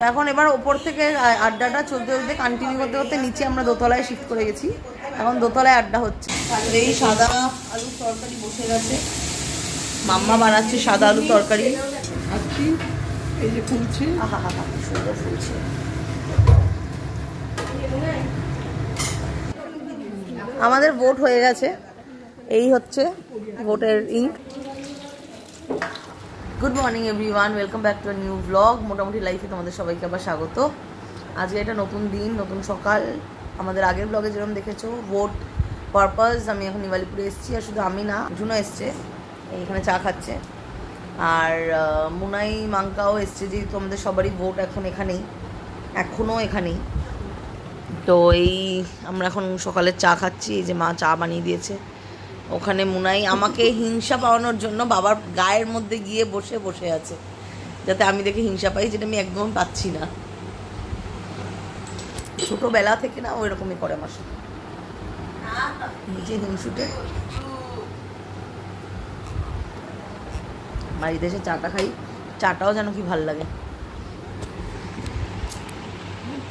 এখন এবার ওপর থেকে আড্ডাটা চলতে চলতে কন্টিনিউ করতে করতে নিচে আমরা দোতলায় শিফট করে গেছি। এখন দোতলায় আড্ডা হচ্ছে। এই সাদা আলুর তরকারি বসে গেছে, মাম্মা বানাচ্ছে সাদা আলুর তরকারি। এই যে ফুলছে, আহা হা হা সুন্দর ফুলছে। আমাদের ভোট হয়ে গেছে, এই হচ্ছে ভোটের ink. Good morning everyone, welcome back to a new blog. মোটামুটি লাইফে তোমাদের সবাইকে আবার স্বাগত। আজকে একটা নতুন দিন, নতুন সকাল। আমাদের আগের ব্লগে যেরকম দেখেছো ভোট পারপাস, আমি এখন নিবালিপুরে এসেছি। আর শুধু আমি না, ঝুনো এসছে, এইখানে চা খাচ্ছে। আর মুনাই মাঙ্কাও এসছে, যেহেতু আমাদের সবারই ভোট এখন এখানেই, এখনও এখানেই। তো এই আমরা এখন সকালে চা খাচ্ছি। এই যে মা চা বানিয়ে দিয়েছে। ওখানে মুনাই আমাকে হিংসা পাওয়ানোর জন্য বাবার গায়ের মধ্যে গিয়ে বসে বসে আছে, যাতে আমি দেখে হিংসা পাই, যেটা আমি একদম পাচ্ছি না। ছোটবেলা থেকে না ওই রকমই করে আমার সাথে, নিজে হিংসুটে। বাড়িতে এসে চাটা খাই, চাটাও যেন কি ভাল লাগে।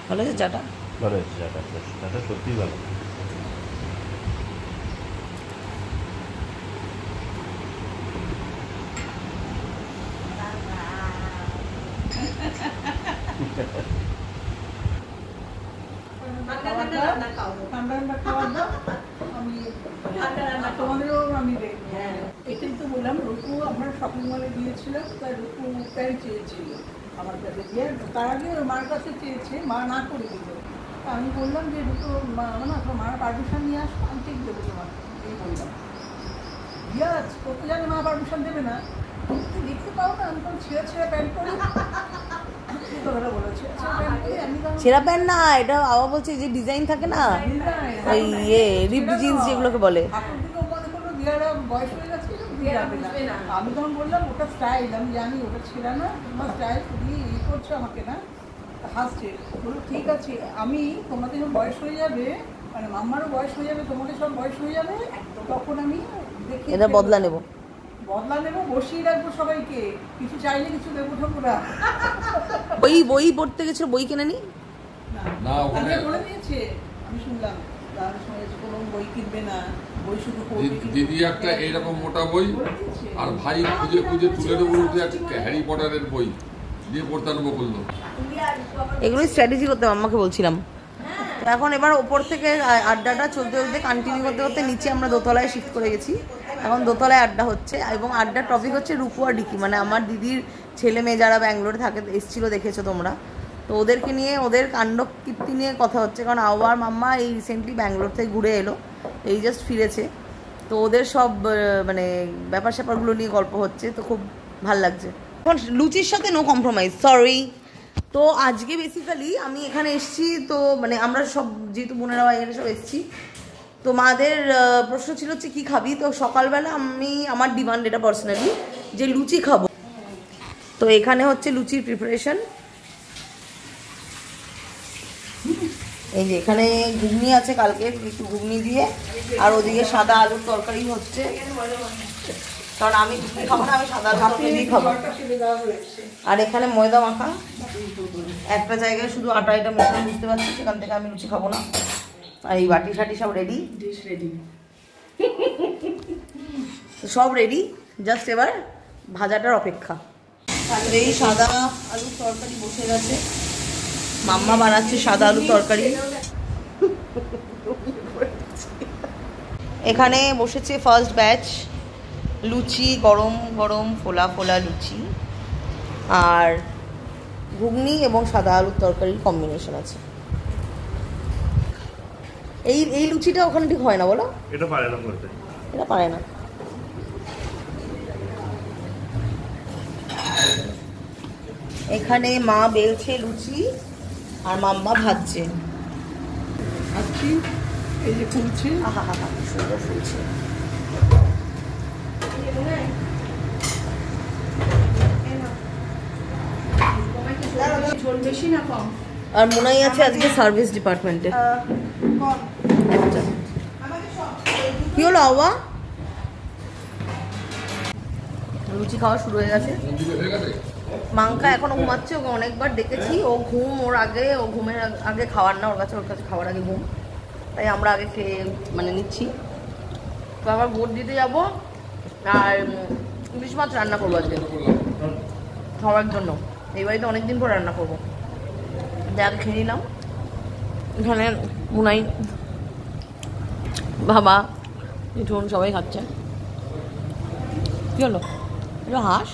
ভালো হয়েছে চাটা, ভালো হয়েছে চাটা, চাটা সত্যিই ভালো। এটাই তো বললাম, রূপু আমরা শপিং মলে গিয়েছিলাম, তাই রূপু প্যান্ট চেয়েছিল আমার কাছে, দিয়ে তার আগে মার কাছে চেয়েছে, মা না করে দিল। আমি বললাম যে রূপু না, মার পারমিশন নিয়ে আসো, আমি ঠিক দেবো তোমাকে, এই বললাম। ইয়াস কত জানে মা পারমিশন দেবে না, তুমি দেখতে পাও না আমি তখন ছেঁড়া ছেঁড়া প্যান্ট পরি। ছেঁড়া প্যান্ট না, এটা বাবা বলছে যে ডিজাইন থাকে না, ওই রিপড জিন্স যেগুলোকে বলে। বয়স হয়ে গেছে, আমি তখন বললাম ওটা স্টাইল, আমি জানি ওটা ছেঁড়া না, তোমার স্টাইল খুবই ই করছো আমাকে না, হাসছে। বললো ঠিক আছে, আমি তোমাদের যখন বয়স হয়ে যাবে, মানে মাম্মারও বয়স হয়ে যাবে, তোমাদের সব বয়স হয়ে যাবে, তখন আমি দেখি এটা বদলা নেবো, বসিয়ে রাখবো সবাইকে, কিছু চাইলে কিছু দেবো ঠাকুরা। বই পড়তে গেছিল, বই কিনে নি না, ওখানে বলে দিয়েছে, আমি শুনলাম কোনো বই কিনবে না, বই শুধু দিদি একটা এইরকম মোটা বই, আর ভাই খুঁজে খুঁজে তুলে দেবো একটা হ্যারি পটারের বই দিয়ে পড়তে আরম্ভ করলো। এগুলোই স্ট্র্যাটেজি করতে আম্মাকে বলছিলাম। এখন এবার ওপর থেকে আড্ডাটা চলতে চলতে কন্টিনিউ করতে করতে নিচে আমরা দোতলায় শিফট করে গেছি। এখন দোতলায় আড্ডা হচ্ছে, এবং আড্ডার টপিক হচ্ছে রূপু আর ডিকি, মানে আমার দিদির ছেলে মেয়ে যারা ব্যাঙ্গালোরে থাকে এসেছিলো, দেখেছো তোমরা। তো ওদেরকে নিয়ে, ওদের কাণ্ড কীর্তি নিয়ে কথা হচ্ছে, কারণ আবার মাম্মা এই রিসেন্টলি ব্যাঙ্গালোর থেকে ঘুরে এলো, এই জাস্ট ফিরেছে। তো ওদের সব মানে ব্যাপার স্যাপারগুলো নিয়ে গল্প হচ্ছে, তো খুব ভাল লাগছে। এখন লুচির সাথে নো কম্প্রোমাইজ, সরি। তো আজকে বেসিক্যালি আমি এখানে এসেছি, তো মানে আমরা সব যেহেতু বোনেরা এখানে সব এসেছি, তো মাদের প্রশ্ন ছিল হচ্ছে কী খাবি। তো সকালবেলা আমি আমার ডিমান্ড এটা পার্সোনালি যে লুচি খাবো। তো এখানে হচ্ছে লুচির প্রিপারেশন। এই যে এখানে ঘুগনি আছে, কালকে একটু ঘুগনি দিয়ে, আর ওদিকে সাদা আলুর তরকারি হচ্ছে, কারণ আমি ঘুগনি খাবো না, আমি সাদা আলুর তরকারি দিয়ে খাবো। আর এখানে ময়দা মাখা, একটা জায়গায় শুধু আটা এটা মেশানো, বুঝতে পারছি, সেখান থেকে আমি লুচি খাবো না। আর এই বাটি ঠাটি সব রেডি, সব রেডি, জাস্ট এবার ভাজাটার অপেক্ষা। এই সাদা আলুর তরকারি বসে গেছে, মাম্মা বানাচ্ছে সাদা আলুর তরকারি। এখানে বসেছে ফার্স্ট ব্যাচ লুচি, গরম গরম ফোলা ফোলা লুচি, আর ঘুগনি এবং সাদা আলুর তরকারির কম্বিনেশন আছে। এই লুচিটা ওখানে ঠিক হয় না, বলো? এটা পারে না করতে, এটা পারে না। এখানে মা বেলছে লুচি, আর মাম্মা ভাজছে। এই যে ফুলছে, আহা হা হা সুন্দর ফুলছে। বেশি না কম? আর মুনাই আছে আজকে সার্ভিস ডিপার্টমেন্টে। কি হলো আওয়া? লুচি খাওয়া শুরু হয়ে গেছে। মাংকা এখনো ঘুমাচ্ছে, ওকে অনেকবার ডেকেছি, ও ওর আগে, ও ঘুমের আগে খাওয়ার না, ওর কাছে খাওয়ার আগে ঘুম, তাই আমরা আগে খেয়ে মানে নিচ্ছি। তো আবার ভোট দিতে যাবো, আর ইলিশ মাছ রান্না করবো আজকে খাওয়ার জন্য। এই বাড়িতে অনেকদিন পর রান্না করবো, দেখ খেয়ে নিলাম। এখানে মুনাই, বাবা, মিঠুন সবাই খাচ্ছে। কি হলো? এটা হাঁস।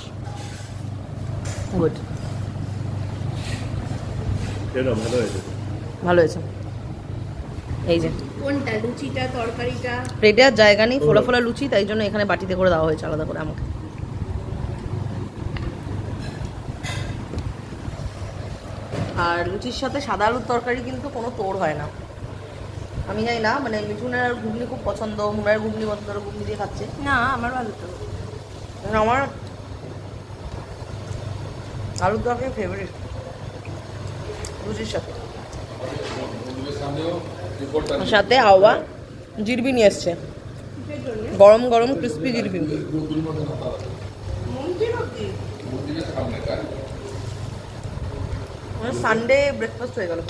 গুড, ভালো হয়েছে। ভালো হয়েছে। এই যে কোনটা, লুচিটা, তরকারিটা? প্লেটে আর জায়গা নেই, ফোলা ফোলা লুচি, তাই জন্য এখানে বাটিতে করে দেওয়া হয়েছে আলাদা করে আমাকে। আর লুচির সাথে সাদা আলুর তরকারি কিন্তু কোনো তোড় হয় না। আমি জানি না, মানে মিঠুনের ঘুগনি খুব পছন্দ, মুনার ঘুগনি পছন্দ, ঘুগনি দিয়ে খাচ্ছে। না, আমার ভালো তো। আমার আলুর তরকারি ফেভারিট লুচির সাথে। সাথে আওয়া জিরবি নিয়ে এসছে, গরম গরম ক্রিস্পি জিরবি। সানডে ব্রেকফাস্ট হয়ে গেল।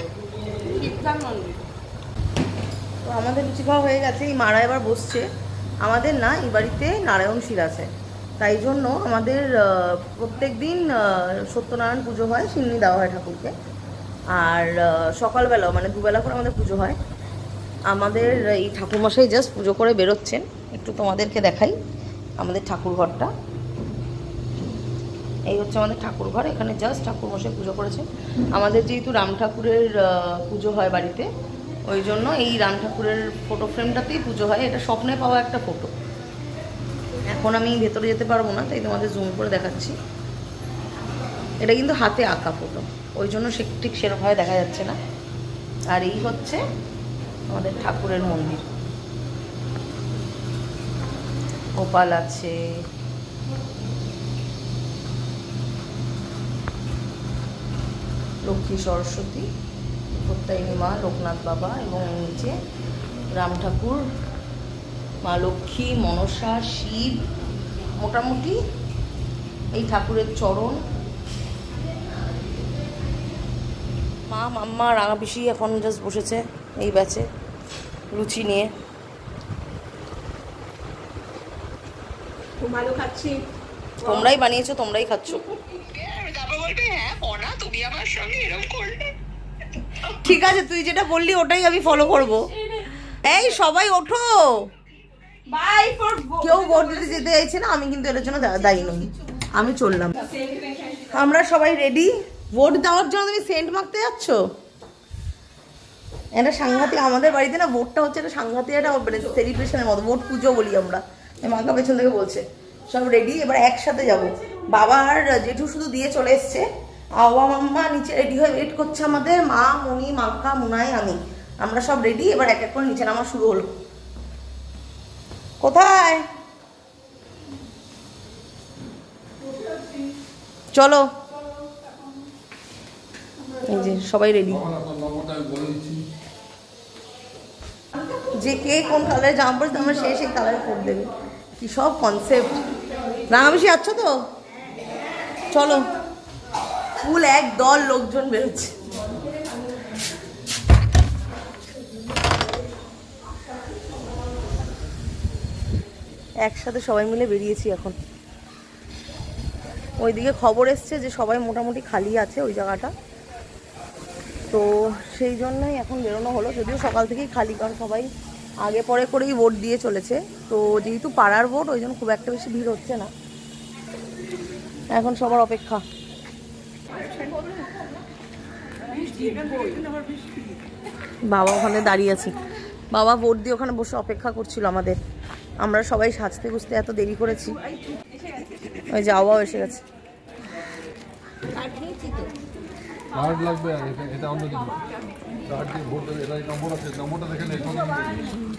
তো আমাদের লুচি খাওয়া হয়ে গেছে, এই মারা এবার বসছে। আমাদের না এই বাড়িতে নারায়ণ শির আছে, তাই জন্য আমাদের প্রত্যেক দিন সত্যনারায়ণ পুজো হয়, সিন্নি দেওয়া হয় ঠাকুরকে। আর সকালবেলাও মানে দুবেলা করে আমাদের পুজো হয়। আমাদের এই ঠাকুরমশাই জাস্ট পুজো করে বেরোচ্ছেন, একটু তোমাদেরকে দেখাই আমাদের ঠাকুর ঘরটা। এই হচ্ছে আমাদের ঠাকুর ঘর, এখানে জাস্ট ঠাকুরমশাই পুজো করেছেন। আমাদের যেহেতু রাম ঠাকুরের পুজো হয় বাড়িতে, ওই জন্য এই রাম ঠাকুরের ফটো ফ্রেমটাতেই পুজো হয়। এটা স্বপ্নে পাওয়া একটা ফটো। এখন আমি ভেতরে যেতে পারবো না, তাই তোমাদের জুম করে দেখাচ্ছি। এটা কিন্তু হাতে আঁকা ফটো, ওই জন্য ঠিক সেরকমভাবে দেখা যাচ্ছে না। আর এই হচ্ছে আমাদের ঠাকুরের মন্দির, গোপাল আছে, লক্ষ্মী সরস্বতী, প্রত্যায়িনী মা, লোকনাথ বাবা, এবং নিচে রাম ঠাকুর, মা লক্ষ্মী, মনসা, শিব, মোটামুটি এই ঠাকুরের চরণ। মা, মাম্মা, রাঙা পিসি এখন জাস্ট বসেছে এই ব্যাচে লুচি নিয়ে। খুব ভালো খাচ্ছি। তোমরাই বানিয়েছো, তোমরাই খাচ্ছ। ঠিক আছে, তুই যেটা বললি ওটাই আমি ফলো করব। এই সবাই ওঠো, বাই ফর কেউ ভোট দিতে যেতে চাইছে না, আমি কিন্তু এটার জন্য দায়ী নই, আমি চললাম। আমরা সবাই রেডি ভোট দেওয়ার জন্য। তুমি সেন্ট মাখতে যাচ্ছ? এটা সাংঘাতিক। আমাদের বাড়িতে না ভোটটা হচ্ছে একটা সাংঘাতিক একটা সেলিব্রেশনের মতো, ভোট পুজো বলি আমরা। মাকা পেছন থেকে বলছে সব রেডি, এবার একসাথে যাব। বাবা আর জেঠু শুধু দিয়ে চলে এসছে, আওয়া মাম্মা নিচে রেডি হয়ে ওয়েট করছে আমাদের। মা, মনি, মাকা, মুনাই, আমি, আমরা সব রেডি। এবার এক এক করে নিচে নামা শুরু হলো। কোথায়? চলো, এই যে সবাই রেডি। যে কে কোন কালারে জামা পড়ছে আমরা সেই কালারে পরে দেবে। কি সব কনসেপ্ট। রাঙাবেশি আছো তো? চলো, ফুল এক দল লোকজন বেরোচ্ছে। একসাথে সবাই মিলে বেরিয়েছি এখন। ওইদিকে খবর এসছে যে সবাই মোটামুটি খালি আছে ওই জায়গাটা, তো সেই জন্যই এখন বেরোনো হলো। যদিও সকাল থেকেই খালি, কারণ সবাই আগে পরে করেই ভোট দিয়ে চলেছে। তো যেহেতু পাড়ার ভোট, ওই জন্য খুব একটা বেশি ভিড় হচ্ছে না, এখন সবার অপেক্ষা। বাবা ওখানে দাঁড়িয়ে আছে, বাবা ভোট দিয়ে ওখানে বসে অপেক্ষা করছিল আমাদের। আমরা সবাই সাজতে গুছতে এত দেরি করেছি, ওই যাওয়াও এসে গেছে।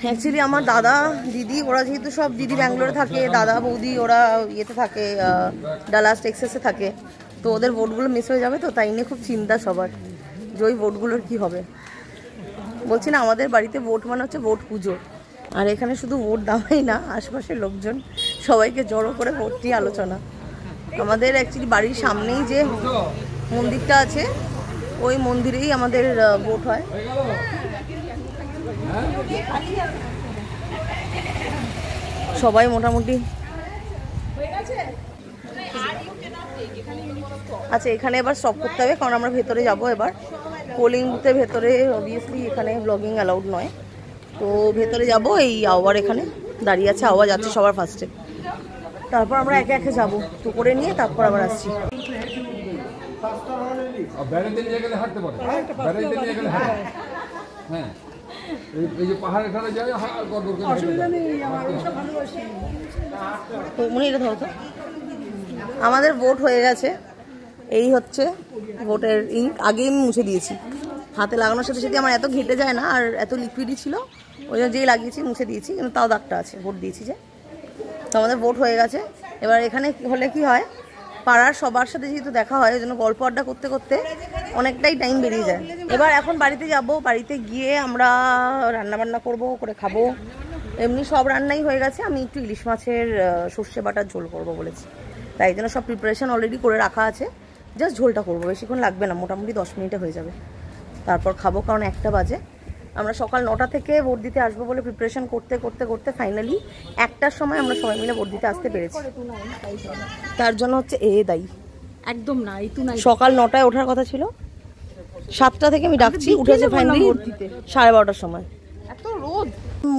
অ্যাকচুয়ালি আমার দাদা দিদি ওরা যেহেতু সব, দিদি ব্যাঙ্গালোরে থাকে, দাদা বৌদি ওরা ইয়েতে থাকে, ডালাস টেক্সাসে থাকে, তো ওদের ভোটগুলো মিস হয়ে যাবে, তো তাই নিয়ে খুব চিন্তা সবার যে ওই ভোটগুলোর কী হবে। বলছি না, আমাদের বাড়িতে ভোট মানে হচ্ছে ভোট পুজো। আর এখানে শুধু ভোট দেওয়াই না, আশপাশের লোকজন সবাইকে জড়ো করে ভোট নিয়ে আলোচনা। আমাদের অ্যাকচুয়ালি বাড়ির সামনেই যে মন্দিরটা আছে ওই মন্দিরেই আমাদের বোট হয়। সবাই মোটামুটি আচ্ছা, এখানে এবার স্টপ করতে হবে কারণ আমরা ভেতরে যাব এবার। পোলিং বুথের ভেতরে অবভিয়াসলি এখানে ব্লগিং অ্যালাউড নয়, তো ভেতরে যাব। এই আওয়ার এখানে দাঁড়িয়ে আছে, আওয়াজ যাচ্ছে সবার ফার্স্টে। তারপর আমরা একে একে যাবো, তো করে নিয়ে তারপর আবার আসছি। আমাদের ভোট হয়ে গেছে, এই হচ্ছে ভোটের ইঙ্ক। আগেই আমি মুছে দিয়েছি, হাতে লাগানোর সাথে সাথে আমার এত ঘেটে যায় না, আর এত লিকুইডই ছিল ওই জন্য যেই লাগিয়েছি মুছে দিয়েছি, কিন্তু তাও দাগটা আছে, ভোট দিয়েছি যে। তো আমাদের ভোট হয়ে গেছে। এবার এখানে হলে কি হয়, পাড়ার সবার সাথে যেহেতু দেখা হয় ওই জন্য গল্প আড্ডা করতে করতে অনেকটাই টাইম বেরিয়ে যায়। এবার এখন বাড়িতে যাব, বাড়িতে গিয়ে আমরা রান্নাবান্না করবো, করে খাবো। এমনি সব রান্নাই হয়ে গেছে, আমি একটু ইলিশ মাছের সর্ষে বাটার ঝোল করবো বলেছি, তাই জন্য সব প্রিপারেশন অলরেডি করে রাখা আছে। জাস্ট ঝোলটা করবো, বেশিক্ষণ লাগবে না, মোটামুটি 10 মিনিটে হয়ে যাবে। তারপর খাবো, কারণ 1টা বাজে। আমরা সকাল 9টা থেকে ভোট দিতে আসবো বলে প্রিপারেশন করতে করতে করতে ফাইনালি 1টার সময় আমরা সবাই মিলে ভোট দিতে আসতে পেরেছি। তার জন্য হচ্ছে দায়ী একদম না, এই তুই সকাল 9টায় ওঠার কথা ছিল, 7টা থেকে আমি ডাকছি, উঠেছে ফাইনালি 12:30টার সময়। এত রোদ।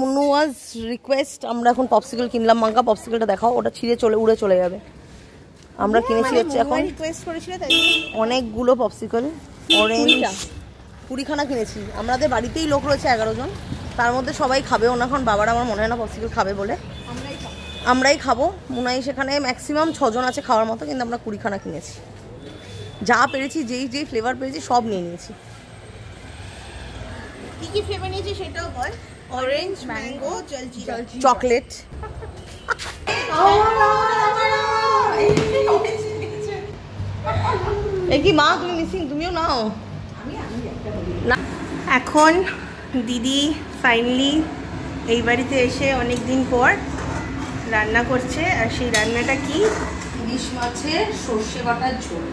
মুনু ওয়াজ রিকোয়েস্ট, আমরা এখন পপসিকল কিনলাম। মাঙ্কা পপসিকলটা দেখাও, ওটা ছিঁড়ে উড়ে চলে যাবে। আমরা কিনেছি হচ্ছে এখন রিকোয়েস্ট করেছিল তাই অনেকগুলো পপসিকল, অরেঞ্জ 20খানা কিনেছি। আমাদের বাড়িতেই লোক রয়েছে 11 জন, তার মধ্যে সবাই খাবেও না, এখন বাবারা আমার মনে হয় না পপসিকল খাবে বলে আমরাই খাবো। মুনাই সেখানে ম্যাক্সিমাম 6 জন আছে খাওয়ার মতো, কিন্তু আমরা 20খানা কিনেছি। যা পেরেছি, যেই ফ্লেভার পেরেছি সব নিয়ে নিয়েছি। কি কি ফ্লেভার নিয়েছি সেটাও বল। অরেঞ্জ, ম্যাঙ্গো, জলজিরা, চকলেট। এই কি মা, তুমি মিসিং, তুমিও নাও। না, এখন দিদি ফাইনালি এই বাড়িতে এসে অনেক দিন পর রান্না করছে। আর সেই রান্নাটা কি? ইলিশ মাছের সর্ষে বাটার ঝোল।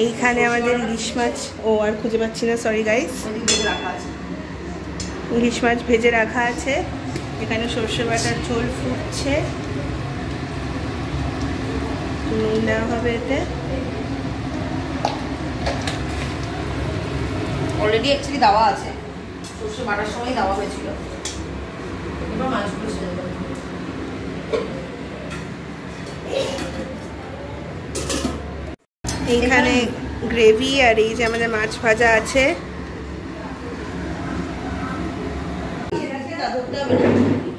এইখানে আমাদের ইলিশ মাছ, আর খুঁজে পাচ্ছি না, সরি গাইস। ইলিশ মাছ ভেজে রাখা আছে, এখানে সর্ষে বাটার ঝোল ফুটছে, নুন দেওয়া হবে এতে। অলরেডি অ্যাকচুয়ালি দেওয়া আছে, সর্ষে বাটার সময় দেওয়া হয়েছিল। এবার মাছগুলো ছেড়ে দেবো। এইখানে গ্রেভি আর এই যে আমাদের মাছ ভাজা আছে।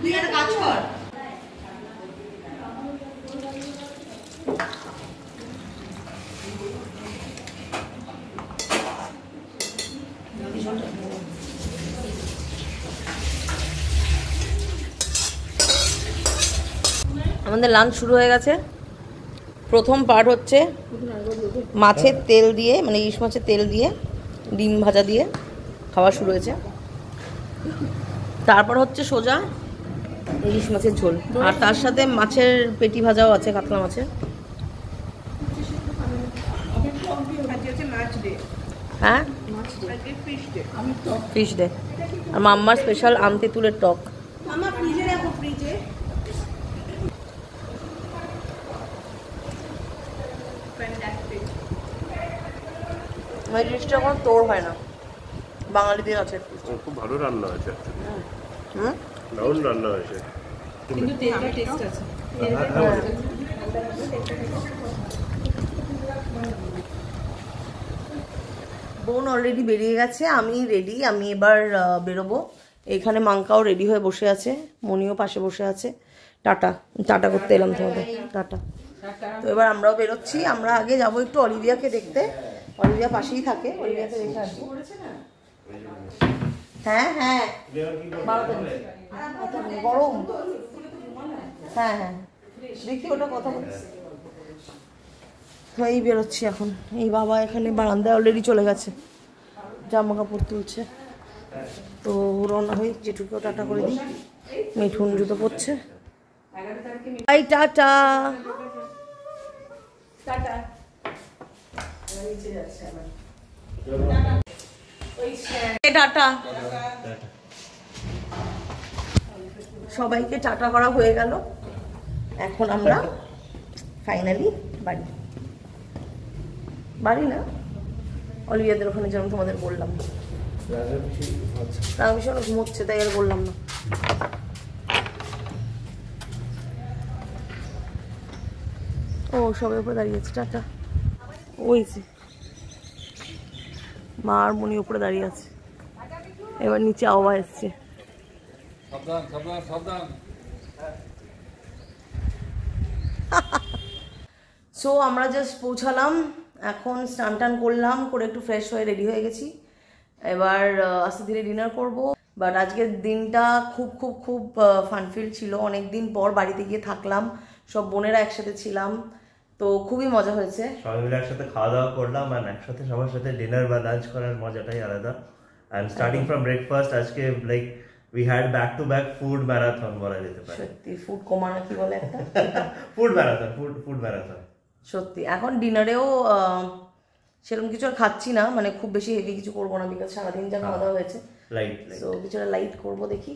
তুই একটা কাজ কর, আমাদের লাঞ্চ শুরু হয়ে গেছে। প্রথম পার্ট হচ্ছে মাছের তেল দিয়ে, মানে ইলিশ মাছের তেল দিয়ে ডিম ভাজা দিয়ে খাওয়া শুরু হয়েছে। তারপর হচ্ছে সোজা ইলিশ মাছের ঝোল, আর তার সাথে মাছের পেটি ভাজাও আছে, কাতলা মাছের। হ্যাঁ, ফিশ ডে। আর মাম্মার স্পেশাল আম তেঁতুলের টক। আমার ফ্রিজে রাখো, ফ্রিজে। এই জিনিসটা কোনো তোর হয় না, বাঙালিদের আছে। খুব ভালো রান্না হয়েছে, হুম, দারুণ রান্না হয়েছে। কিন্তু তেলটা টেস্ট আছে। বোন অলরেডি বেরিয়ে গেছে, আমি রেডি, আমি এবার বেরোবো। এইখানে মাঙ্কাও রেডি হয়ে বসে আছে, মনিও পাশে বসে আছে। টাটা টাটা করতে এলাম তোমাদের, টাটা। তো এবার আমরাও বেরোচ্ছি। আমরা আগে যাবো একটু অলিভিয়াকে দেখতে, অলিভিয়া পাশেই থাকে, অলিভিয়াকে দেখে আসবো। হ্যাঁ হ্যাঁ, গরম। হ্যাঁ হ্যাঁ, দেখি ওটা কথা বলছি। তো এই বেরোচ্ছি এখন। এই বাবা এখানে বারান্দায় অলরেডি চলে গেছে, জামা কাপড় তুলছে। তো রওনা হই, জেঠুকেও টাটা করে দিই। মিঠুন জুতো পরছে। বাই, টাটা। টাটা। নিচে যাচ্ছে আবার। টাটা। সবাইকে টাটা করা হয়ে গেল, এখন আমরা ফাইনালি বাড়ি না অলিভিয়াদের ওখানে যেরকম তোমাদের বললাম। ভীষণ ঘুমোচ্ছে তাই আর বললাম না। ও সবাই উপরে দাঁড়িয়েছে, টাটা। ওই যে মা আর মনি উপরে দাঁড়িয়ে আছে, এবার নিচে আওয়াজ এসছে। সাবধান সাবধান সাবধান। সো আমরা জাস্ট পৌঁছালাম, এখন স্নান টান করলাম, করে একটু ফ্রেশ হয়ে রেডি হয়ে গেছি। এবার আস্তে ধীরে ডিনার করব। বাট আজকের দিনটা খুব খুব খুব ফানফিল ছিল। অনেক দিন পর বাড়িতে গিয়ে থাকলাম, সব বোনেরা একসাথে ছিলাম, তো খুবই মজা হয়েছে। সবাই মিলে একসাথে খাওয়া দাওয়া করলাম, আর একসাথে সবার সাথে ডিনার বা লাঞ্চ করার মজাটাই আলাদা। অ্যান্ড স্টার্টিং ফ্রম ব্রেকফাস্ট, আজকে like we had back to back food marathon বলা যেতে পারে। সত্যি ফুড কোমা না কি বলে একটা ফুড ম্যারাথন, ফুড ম্যারাথন। সত্যি এখন ডিনারেও সেরকম কিছু আর খাচ্ছি না, মানে খুব বেশি হেভি কিছু করবো না, বিকজ সারাদিন যা খাওয়া দাওয়া হয়েছে, লাইট সো কিছুটা লাইট করবো দেখি।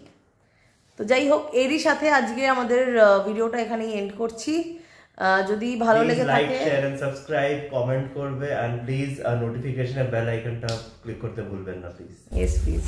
তো যাই হোক, এরই সাথে আজকে আমাদের ভিডিওটা এখানেই এন্ড করছি। যদি ভালো লেগে লাইক থাকে শেয়ার এন্ড সাবস্ক্রাইব, কমেন্ট করবে, এন্ড প্লিজ নোটিফিকেশনের বেল আইকনটা ক্লিক করতে ভুলবেন না প্লিজ। Yes please.